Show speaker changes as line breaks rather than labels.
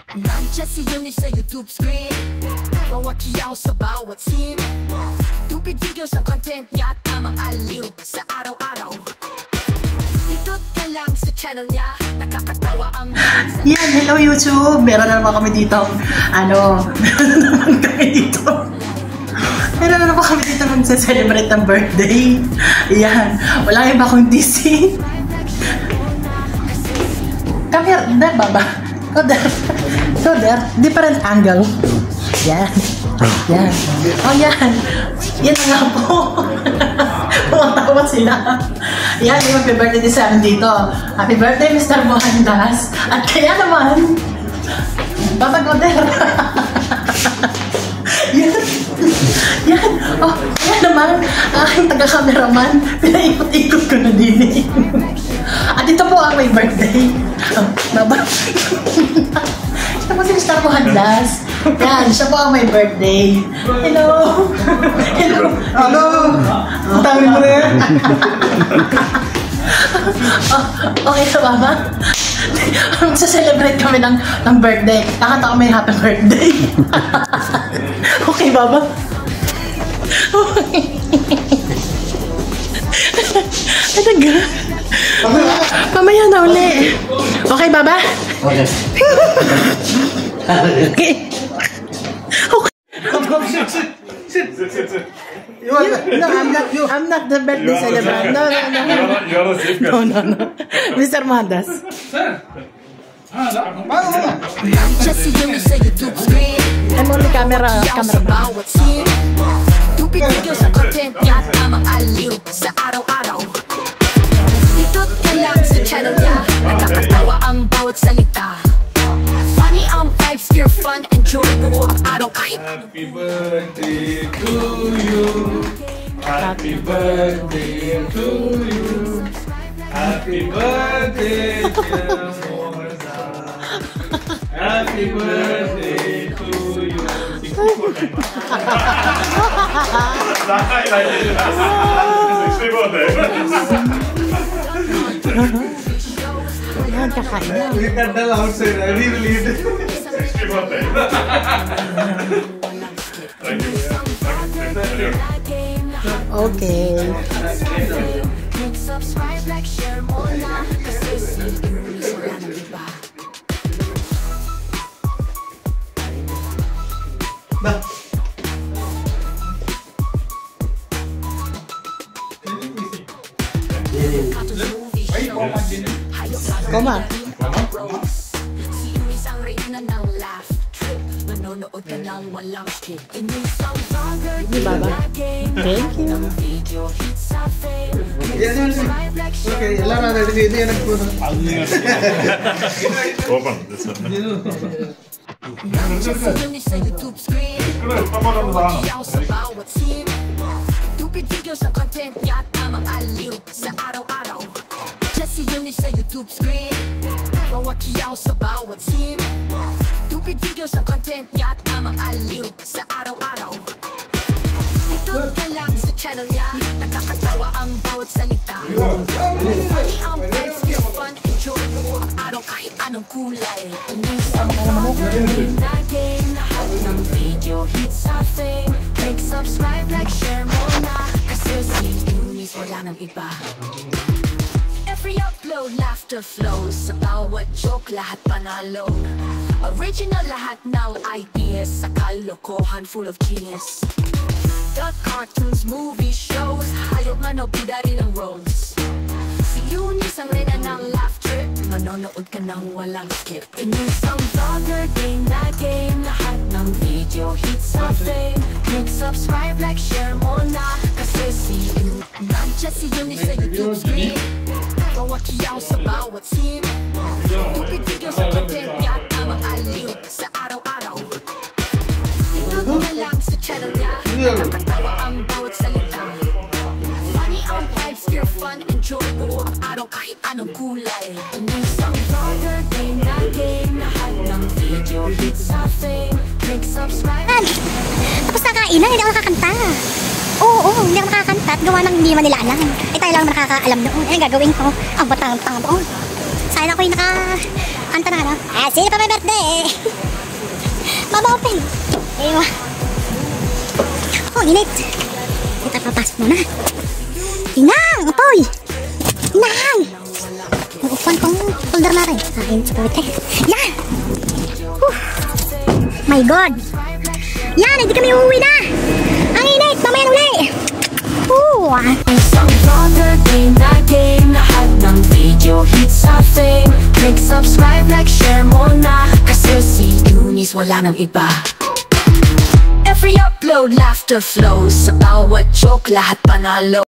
Nandiyan si Eunice sa YouTube screen. Bawat kiyaw sa bawat scene. Tupid videos ang content niya at tamang aliw sa araw-araw. Itot ka lang sa channel niya, nakakatawa ang
yan, hello YouTube! Meron na naman kami dito. Meron na naman kami dito magsa-celebrate ng birthday. Yan, wala iba kundi si come here, there, Baba. Go there. Go there. Different angle. Yan. Yan. Oh, yan. Yan na nga po. Matawa sila. Yan, yung happy birthday din sa amin dito. Happy birthday, Mr. Mohandas. At kaya naman, Baba, go there. Yan. Yan. Oh, yan naman. Aking taga-cameraman. Pinaikot-ikot ko na din eh. At ito po ang may birthday. Oh, Baba. Ito po si Mr. Mohandas. Yan, siya po ang may birthday. Hello. Hello.
Hello. Ang dami mo na yan.
Okay na, Baba? Magsa-celebrate kami ng birthday. Nakata kami happy birthday. Okay, Baba? Okay. Talaga? Mamaya na uli. Okay, Baba?
Okay.
Okay. Okay.
No,
I'm not the birthday celebrant. No. Mr. Mohandas.
Nandiyan si Eunice sa YouTube screen.
I'm only camera.
Bawat scene. Tupid videos ang content niya at tamang aliw sa araw-araw. Itot ka lang sa channel niya, nakakatawa ang bawat salita. Funny ang vibes, pure fun, enjoy mo ang araw kahit
Happy birthday to you. Happy birthday to you. Happy birthday, dear Mohandas. Happy birthday to you.
Yan, kakain na.
We can tell outside. I will eat.
Okay.
subscribe, like, share mo na kasi si Eunice wala nang iba.
Come on.
Si Eunice ang reyna ng laugh trip. Manonood ka ng walang skip. Eunice ang vlogger,
Di Baba. Thank you.
video hits sa fame.
Subscribe, like, share. Okay, ಎಲ್ಲರೂ ready ಇದೆ ಅನ್ಕೋದು.
Open this one.
Nandiyan si Eunice sa YouTube screen. Kiyaw sa bawat scene. Tupid videos ang content niya at tamang aliw sa araw-araw. Nandiyan si Eunice sa YouTube screen. Bawat kiyaw sa bawat scene. Tupid videos ang content niya at tamang aliw sa araw-araw. Itot ka lang sa channel niya, nakakatawa ang bawat salita. Funny ang vibes, pure fun, enjoy mo ang araw kahit anong kulay. Isang na game, lahat ng video hits sa fame. Like, subscribe, like, share mo na kasi si Eunice wala nang iba. Every upload, laughter flows. Sa bawat joke, lahat panalo. Original lahat ng ideas, sa kalokohan full of genius. The cartoons, movie shows, hayop nga no bida rin ang roles. Si Eunice ang reyna ng laugh trip, manonood ka ng walang skip. Eunice ang vlogger, game na game, lahat ng video hits sa fame. Click subscribe, like, share mo na kasi si Eunice. Nandiyan si Eunice sa YouTube screen. Bawat kiyaw sa bawat scene. Tupid videos ang content niya at tamang aliw sa araw-araw. Itot ka lang sa channel niya, nakakatawa ang bawat salita. Funny ang vibes, pure fun, enjoy mo ang araw kahit anong kulay. Isang vlogger, game na game, lahat ng video hits sa fame. Click subscribe.
Tapos na kainan, hindi ako nakakanta. Oo, hindi ako nakakanta at gawa ng hindi man nila alam. Eh tayo lang nakakaalam noon. Eh gagawin ko. Ang batang-tang doon. Sana ako yung nakakanta na. Sino pa may birthday? Baba open. Ewa. Oh, init. Kita papasok muna. Inang! Apoy! Inang! Ang upuan kong folder na rin. Kain sa pawit eh. Yan! My God! Yan! Hindi kami uuwi na! Ang init! Mamaya na uli!
Isang vlogger, day na game, lahat ng video hits sa fame. Click subscribe, like, share mo na, kasi si Eunice wala nang iba. Every upload, laughter flows, sa bawat joke, lahat panalo.